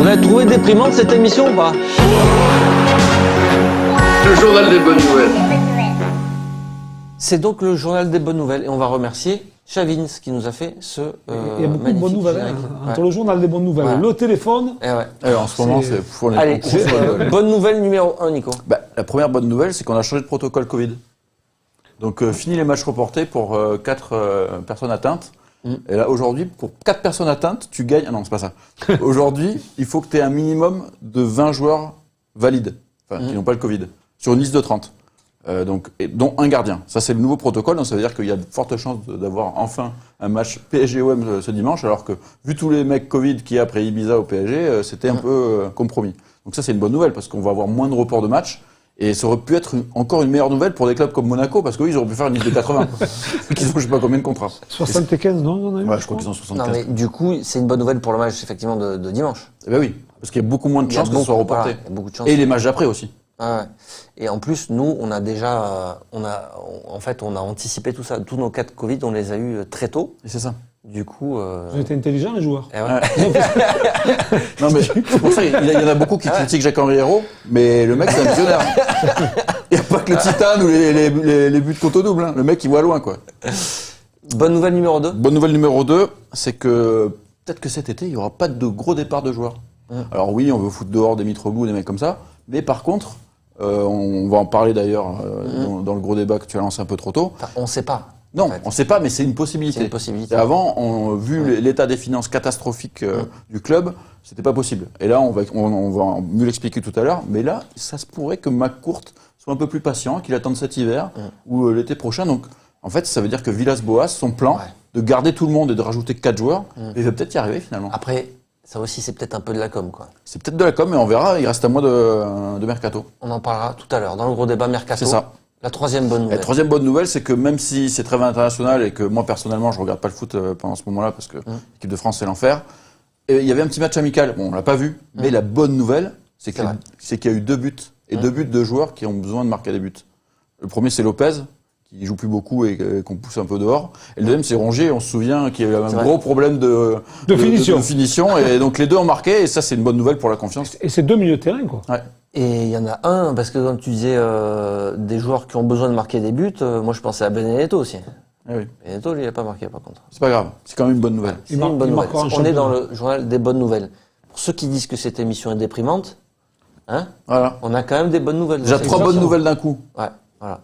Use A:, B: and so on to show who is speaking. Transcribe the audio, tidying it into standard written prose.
A: avez trouvé déprimante cette émission ou pas?
B: Le journal des bonnes nouvelles.
A: C'est donc le journal des bonnes nouvelles et on va remercier Chavins qui nous a fait ce
C: il y a beaucoup de bonnes nouvelles. Entre le journal des bonnes nouvelles, le téléphone.
A: Et
D: en ce moment, c'est pour les
A: Allez, bonne nouvelle numéro 1, Nico.
D: La première bonne nouvelle, c'est qu'on a changé de protocole Covid. Donc, fini les matchs reportés pour 4 personnes atteintes. Et là, aujourd'hui, pour 4 personnes atteintes, tu gagnes... Ah non, c'est pas ça. Aujourd'hui, il faut que tu aies un minimum de 20 joueurs valides, qui n'ont pas le Covid, sur une liste de 30. Dont un gardien. Ça, c'est le nouveau protocole. Donc ça veut dire qu'il y a de fortes chances d'avoir enfin un match PSG-OM ce dimanche, alors que, vu tous les mecs Covid qu'il y a après Ibiza au PSG, c'était un peu compromis. Donc ça, c'est une bonne nouvelle, parce qu'on va avoir moins de reports de matchs. Et ça aurait pu être encore une meilleure nouvelle pour des clubs comme Monaco, parce qu'eux, ils auraient pu faire une liste de 80. Ils ont je sais pas combien de contrats.
C: 75, non, on a eu,
D: ouais, je crois qu'ils ont 75.
A: Non, mais du coup, c'est une bonne nouvelle pour le match, effectivement, de dimanche.
D: Eh ben oui, parce qu'il y a beaucoup moins de chances que ce soit reporté.
A: Voilà, il y a beaucoup de chances.
D: Et les matchs d'après aussi.
A: Ah ouais. Et en plus, nous, on a déjà, on a anticipé tout ça. Tous nos cas de Covid, on les a eus très tôt.
D: Et c'est ça.
A: Du coup,
C: Ils étaient intelligents, les joueurs.
A: Eh ouais.
D: Non, mais c'est pour ça, il y en a beaucoup qui critiquent Jacques-Henri Hérault, mais le mec, c'est un visionnaire. Il n'y a pas que le titane ou les buts contre double. Hein. Le mec, il voit loin, quoi.
A: Bonne nouvelle numéro 2.
D: Bonne nouvelle numéro 2, c'est que peut-être que cet été, il n'y aura pas de gros départ de joueurs. Alors oui, on veut foutre dehors des Mitroglou, des mecs comme ça, mais par contre, on va en parler d'ailleurs dans le gros débat que tu as lancé un peu trop tôt.
A: Enfin, on ne sait pas.
D: Non,
A: en fait.
D: on ne sait pas, mais c'est une possibilité.
A: C'est une possibilité.
D: Et avant, vu l'état des finances catastrophique du club, c'était pas possible. Et là, on va mieux l'expliquer tout à l'heure, mais là, ça se pourrait que McCourt soit un peu plus patient, qu'il attende cet hiver ou l'été prochain. Donc, en fait, ça veut dire que Villas-Boas, son plan de garder tout le monde et de rajouter 4 joueurs, il va peut-être y arriver finalement.
A: Après, ça aussi, c'est peut-être un peu de la com, quoi.
D: C'est peut-être de la com, mais on verra. Il reste un mois de mercato.
A: On en parlera tout à l'heure dans le gros débat mercato.
D: C'est ça.
A: La troisième bonne nouvelle.
D: La troisième bonne nouvelle, c'est que même si c'est trêve international et que moi personnellement je regarde pas le foot pendant ce moment-là parce que l'équipe de France c'est l'enfer, il y avait un petit match amical. Bon, on l'a pas vu, mais la bonne nouvelle, c'est qu'il y a eu 2 buts et 2 buts de joueurs qui ont besoin de marquer des buts. Le premier c'est Lopez qui joue plus beaucoup et qu'on pousse un peu dehors. Et le deuxième c'est Rongier. On se souvient qu'il y avait un gros problème de finition. Et donc les deux ont marqué et ça c'est une bonne nouvelle pour la confiance.
C: Et c'est 2 milieux de terrain, quoi.
D: Ouais.
A: Et il y en a un, parce que comme tu disais, des joueurs qui ont besoin de marquer des buts, moi je pensais à Benedetto aussi.
D: Eh oui.
A: Benedetto, lui, il n'a pas marqué par contre.
D: C'est pas grave, c'est quand même une bonne nouvelle.
A: C'est une bonne nouvelle. On est dans le journal des bonnes nouvelles. Pour ceux qui disent que cette émission est déprimante, hein,
D: Voilà.
A: on a quand même des bonnes nouvelles.
D: Déjà 3 bonnes nouvelles d'un coup.
A: Ouais, voilà.